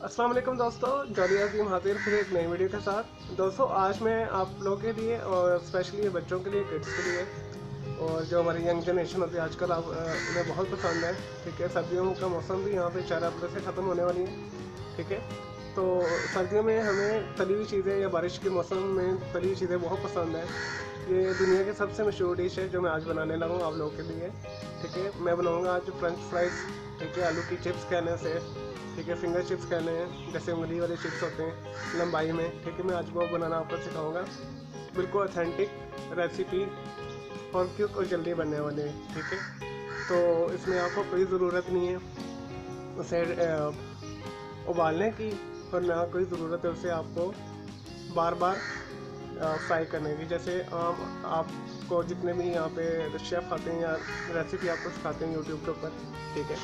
अस्सलाम वालेकुम दोस्तों, जॉली अजीम हाजिर फिर एक नई वीडियो के साथ। दोस्तों आज मैं आप लोगों के लिए और स्पेशली बच्चों के लिए, किड्स के लिए और जो हमारी यंग जनरेशन होती है आजकल, आप उन्हें बहुत पसंद है। ठीक है, सर्दियों का मौसम भी यहाँ पे 4 अप्रैल से ख़त्म होने वाली है। ठीक है, तो सर्दियों में हमें तली हुई चीज़ें या बारिश के मौसम में तली हुई चीज़ें बहुत पसंद है। ये दुनिया की सबसे मशहूर डिश है जो मैं आज बनाने लगा हूँ आप लोगों के लिए। ठीक है, मैं बनाऊँगा आज फ्रेंच फ्राइज़। ठीक है, आलू की चिप्स कहने से, ठीक है, फिंगर चिप्स कहने हैं, जैसे उंगली वाले चिप्स होते हैं लंबाई में। ठीक है, मैं आज वो बनाना आपको सिखाऊंगा। बिल्कुल ऑथेंटिक रेसिपी और क्विक और जल्दी बनने वाले हैं। ठीक है, तो इसमें आपको कोई ज़रूरत नहीं है उसे उबालने की, और ना कोई ज़रूरत है उसे आपको बार बार फ्राई करने की। जैसे आपको जितने भी यहाँ पे शेफ़ आते हैं या रेसिपी आपको सिखाते हैं यूट्यूब के ऊपर, ठीक है,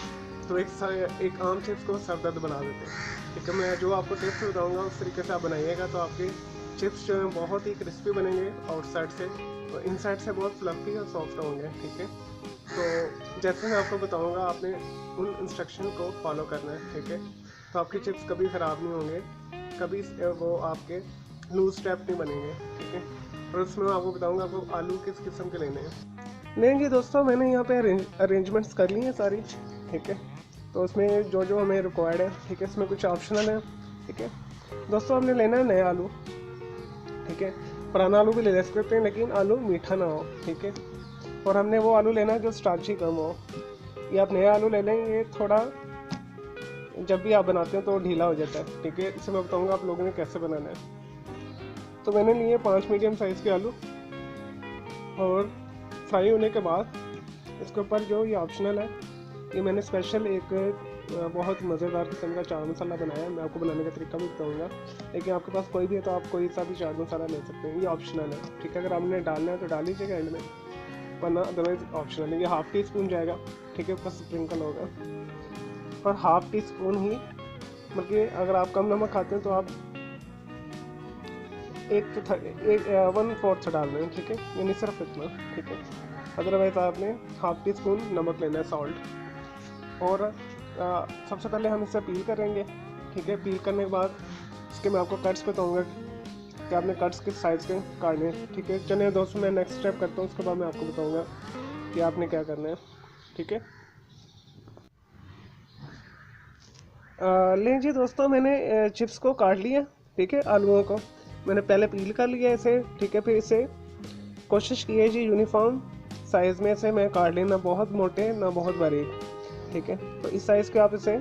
तो एक आम चिप्स को सरदर्द बना देते हैं। ठीक है, मैं जो आपको टिप्स बताऊँगा उस तरीके से आप बनाइएगा तो आपके चिप्स जो हैं बहुत ही क्रिस्पी बनेंगे आउटसाइड से, और इनसाइड से बहुत फ्लफी और सॉफ्ट होंगे। ठीक है, तो जैसे मैं आपको बताऊँगा आपने उन इंस्ट्रक्शन को फॉलो करना है। ठीक है, तो आपके चिप्स कभी ख़राब नहीं होंगे, कभी वो आपके लूज स्टेप नहीं बनेंगे। ठीक है, और उसमें मैं आपको बताऊँगा आपको आलू किस किस्म के लेने हैं। लेंगे दोस्तों, मैंने यहाँ पे अरेंजमेंट्स कर ली हैं सारी। ठीक है, तो उसमें जो जो हमें रिक्वायर्ड है, ठीक है, इसमें कुछ ऑप्शनल है। ठीक है दोस्तों, हमने लेना है नया आलू। ठीक है, पुराना आलू भी ले सकते हैं लेकिन आलू मीठा ना हो। ठीक है, और हमने वो आलू लेना है जो स्टार्ची कम हो। ये आप नया आलू ले लें, ये थोड़ा जब भी आप बनाते हैं तो ढीला हो जाता है। ठीक है, इसे मैं बताऊँगा आप लोगों ने कैसे बनाना है। तो मैंने लिए 5 मीडियम साइज़ के आलू, और फ्राई होने के बाद इसके ऊपर जो ये ऑप्शनल है, ये मैंने स्पेशल एक बहुत मज़ेदार किस्म का चाट मसाला बनाया है। मैं आपको बनाने का तरीका भी बताऊँगा, लेकिन आपके पास कोई भी है तो आप कोई सा भी चाट मसाला ले सकते हैं, ये ऑप्शनल है। ठीक है, अगर आपने डालना है तो डाल लीजिएगा एंड में, वरना अदरवाइज ऑप्शनल है। ये हाफ़ टी स्पून जाएगा। ठीक है, ऊपर स्प्रिंकल होगा, और हाफ़ टी स्पून ही, बल्कि अगर आप कम नमक खाते हैं तो आप 1/4 डाल रहे हैं। ठीक है, यानी सिर्फ इतना। ठीक है, अदरवाइज़ आपने हाफ़ टी स्पून नमक लेना है, सॉल्ट। और सबसे पहले हम इसे पील करेंगे। ठीक है, पील करने के बाद इसके मैं आपको कट्स बताऊंगा कि आपने कट्स किस साइज़ के काटने हैं। ठीक है, चलिए दोस्तों मैं नेक्स्ट स्टेप करता हूँ, उसके बाद मैं आपको बताऊंगा कि आपने क्या करना है। ठीक है, लीजिए दोस्तों, मैंने चिप्स को काट लिया। ठीक है, आलूओं को मैंने पहले पील कर लिया इसे। ठीक है, फिर इसे कोशिश की है जी यूनिफॉर्म साइज़ में से मैं काट लेना, बहुत मोटे ना बहुत बारीक। ठीक है, तो इस साइज़ के आप इसे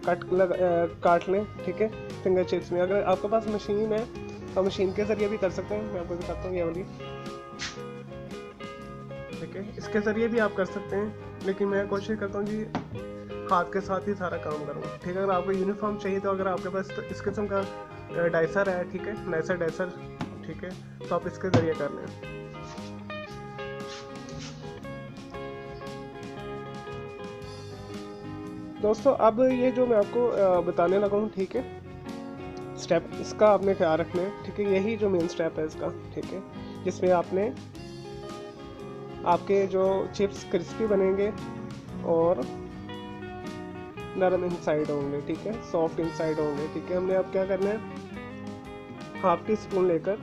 काट लें। ठीक है, फिंगर चिप्स में अगर आपके पास मशीन है तो मशीन के ज़रिए भी कर सकते हैं। मैं आपको दिखाता हूँ ये वाली। ठीक है, इसके ज़रिए भी आप कर सकते हैं, लेकिन मैं कोशिश करता हूँ जी हाथ के साथ ही सारा काम करूँ। ठीक है, अगर आपको यूनिफॉर्म चाहिए तो अगर आपके पास तो इस किस्म का डाइसर है, ठीक है, नाइसर डाइसर, ठीक है, तो आप इसके ज़रिए कर लें। दोस्तों अब ये जो मैं आपको बताने लगा हूँ, ठीक है, स्टेप, इसका आपने ख्याल रखना है। ठीक है, यही जो मेन स्टेप है इसका। ठीक है, जिसमें आपने आपके जो चिप्स क्रिस्पी बनेंगे और नरम इनसाइड होंगे। ठीक है, सॉफ्ट इनसाइड होंगे। ठीक है, हमने अब क्या करना है, हाफ टी स्पून लेकर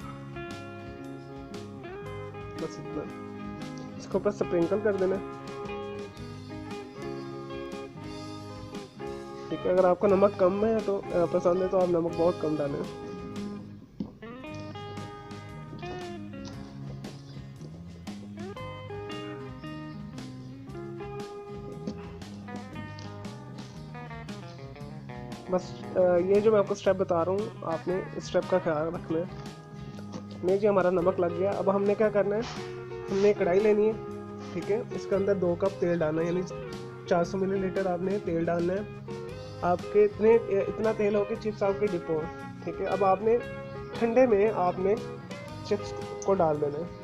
बस इतना इसके ऊपर स्प्रिंकल कर देना है। ठीक है, अगर आपको नमक कम है तो पसंद है तो आप नमक बहुत कम डालें। बस ये जो मैं आपको स्टेप बता रहा हूँ, आपने इस स्टेप का ख्याल रखना है। नहीं जी, हमारा नमक लग गया। अब हमने क्या करना है, हमने कढ़ाई लेनी है। ठीक है, इसके अंदर 2 कप तेल डालना है, यानी 400 मिलीलीटर आपने तेल डालना है। आपके इतना तेल हो कि चिप्स आपके डिप हो। ठीक है, अब आपने ठंडे में आपने चिप्स को डाल देना है।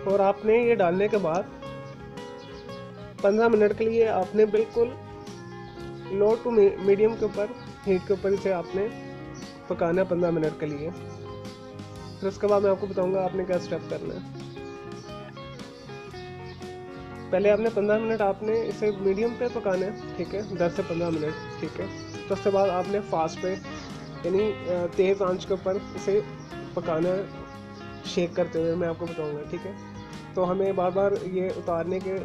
और आपने ये डालने के बाद 15 मिनट के लिए आपने बिल्कुल लो टू मीडियम के ऊपर हीट के ऊपर इसे आपने पकाना 15 मिनट के लिए। फिर उसके बाद मैं आपको बताऊंगा आपने क्या स्टेप करना है। पहले आपने 15 मिनट आपने इसे मीडियम पे पकाना है, ठीक है, 10 से 15 मिनट, ठीक है। तो उसके बाद आपने फास्ट पे यानी तेज़ आंच के ऊपर इसे पकाना है, शेक करते हुए, मैं आपको बताऊंगा, ठीक है। तो हमें बार बार ये उतारने के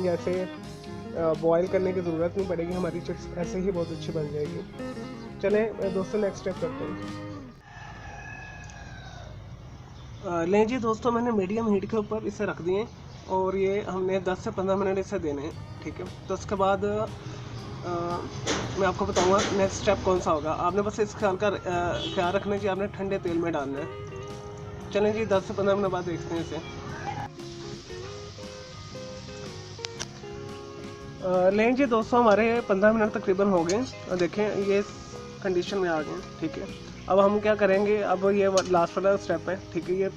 या ऐसे बॉयल करने की ज़रूरत नहीं पड़ेगी, हमारी चिप्स ऐसे ही बहुत अच्छी बन जाएगी। चलें दोस्तों नेक्स्ट स्टेप करते हैं। लें जी दोस्तों, मैंने मीडियम हीट के ऊपर इसे रख दिए और ये हमने 10 से 15 मिनट इसे देने हैं, ठीक है। तो उसके बाद मैं आपको बताऊंगा नेक्स्ट स्टेप कौन सा होगा। आपने बस इस ख्याल रखना है कि आपने ठंडे तेल में डालना है। चलें जी 10 से 15 मिनट बाद देखते हैं इसे। लें जी दोस्तों, हमारे 15 मिनट तकरीबन हो गए और देखें ये इस कंडीशन में आ गए, ठीक है। अब हम क्या करेंगे, अब ये लास्ट वाला स्टेप है, ठीक है, ये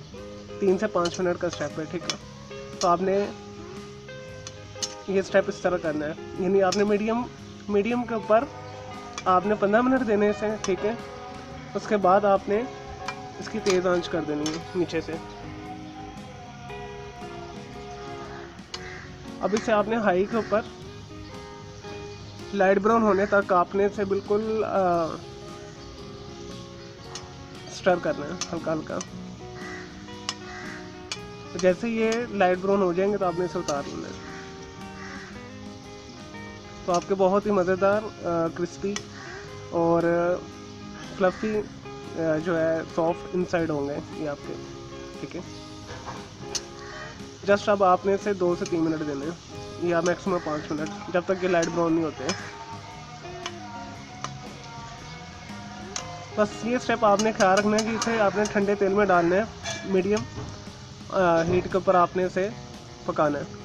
3 से 5 मिनट का स्टेप है, ठीक है। तो आपने ये स्टेप इस तरह करना है, यानी आपने मीडियम के ऊपर आपने 15 मिनट देने से, ठीक है। उसके बाद आपने इसकी तेज़ आंच कर देनी है नीचे से। अब इसे आपने हाई के ऊपर लाइट ब्राउन होने तक आपने इसे बिल्कुल स्टर करना है हल्का हल्का। तो जैसे ये लाइट ब्राउन हो जाएंगे तो आपने इसे उतार लेना है। तो आपके बहुत ही मज़ेदार क्रिस्पी और फ्लफ़ी जो है सॉफ्ट इनसाइड होंगे ये आपके, ठीक है। जस्ट अब आपने इसे 2 से 3 मिनट देने हैं या मैक्सिमम 5 मिनट, जब तक ये लाइट ब्राउन नहीं होते। बस ये स्टेप आपने ख्याल रखना है कि इसे आपने ठंडे तेल में डालना है, मीडियम हीट के ऊपर आपने इसे पकाना है।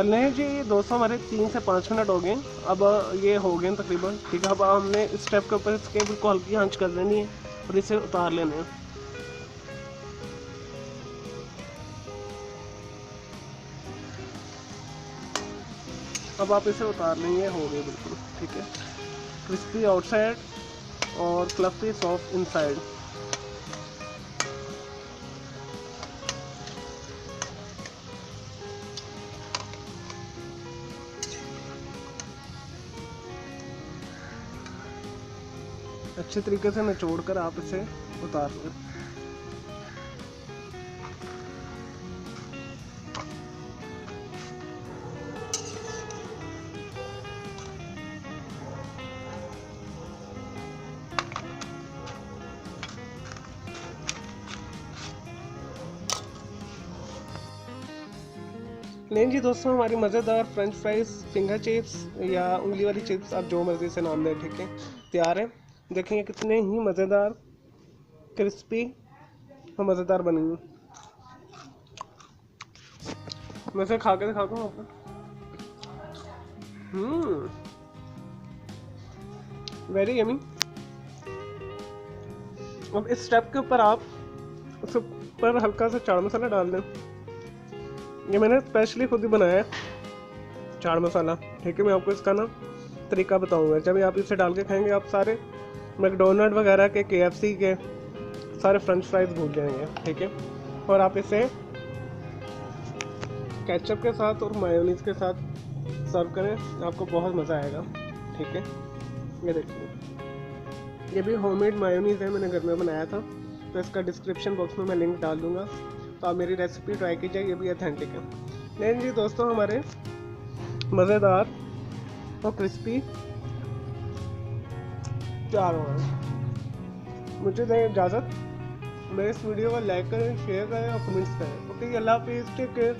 नहीं जी दोस्तों, हमारे 3 से 5 मिनट हो गए, अब ये हो गए तकरीबन, ठीक है। अब हमने इस स्टेप के ऊपर इसके बिल्कुल हल्की आंच कर देनी है और इसे उतार लेना है। अब आप इसे उतार लेंगे, हो गए बिल्कुल, ठीक है, क्रिस्पी आउटसाइड और फ्लफी सॉफ्ट इनसाइड। अच्छे तरीके से निचोड़ कर आप इसे उतार लें। नहीं जी दोस्तों, हमारी मज़ेदार फ्रेंच फ्राइज, फिंगर चिप्स या उंगली वाली चिप्स, आप जो मर्ज़ी से नाम दें, ठीक है, तैयार है। देखेंगे कितने ही मज़ेदार, क्रिस्पी और मज़ेदार बनेंगे। मैं इसे खा के दिखाता हूँ आपको। Very yummy. अब इस स्टेप के ऊपर आप उस ऊपर हल्का सा चाट मसाला डाल दें। ये मैंने स्पेशली खुद ही बनाया है चाट मसाला, ठीक है। मैं आपको इसका ना तरीका बताऊंगा। जब आप इसे डाल के खाएंगे आप सारे मैकडोनल्ड वगैरह के, KFC के सारे फ्रेंच फ्राइज भूल जाएंगे, ठीक है। और आप इसे केचप के साथ और मायोनीज के साथ सर्व करें, आपको बहुत मज़ा आएगा, ठीक है। ये देखिए, ये भी होममेड मायोनीज़ है, मैंने घर में बनाया था। तो इसका डिस्क्रिप्शन बॉक्स में मैं लिंक डाल दूँगा, तो आप मेरी रेसिपी ट्राई कीजिए, ये भी ऑथेंटिक है। नहीं जी दोस्तों, हमारे मज़ेदार और क्रिस्पी तैयार हो गए। मुझे दें इजाज़त, मेरे इस वीडियो को लाइक करें, शेयर करें और कमेंट्स करें। ओके, अल्लाह हाफिज़, टेक केयर।